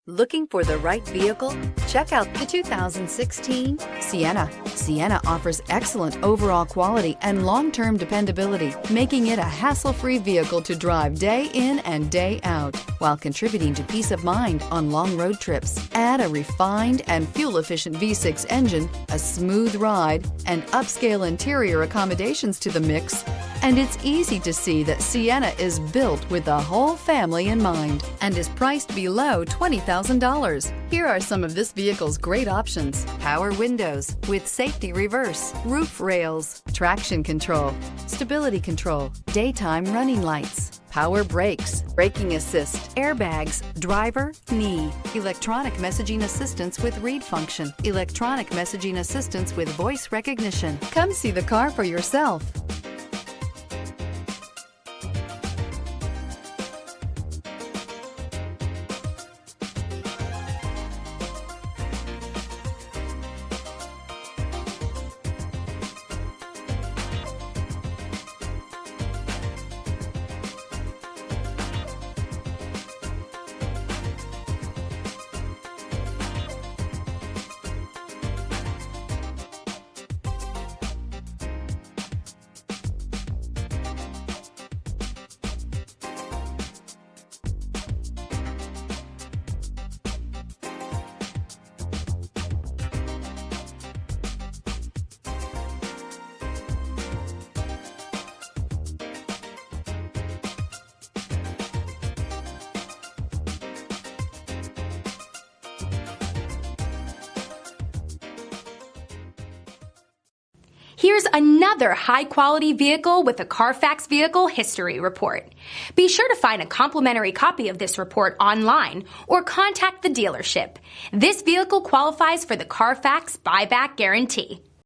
Looking for the right vehicle? Check out the 2016 Sienna. Sienna offers excellent overall quality and long-term dependability, making it a hassle-free vehicle to drive day in and day out, while contributing to peace of mind on long road trips. Add a refined and fuel-efficient V6 engine, a smooth ride, and upscale interior accommodations to the mix, and it's easy to see that Sienna is built with the whole family in mind and is priced below $20,000. Here are some of this vehicle's great options: power windows with safety reverse, roof rails, traction control, stability control, daytime running lights, power brakes, braking assist, airbags, driver, knee, electronic messaging assistance with read function, electronic messaging assistance with voice recognition. Come see the car for yourself. Here's another high-quality vehicle with a Carfax Vehicle History Report. Be sure to find a complimentary copy of this report online or contact the dealership. This vehicle qualifies for the Carfax Buyback Guarantee.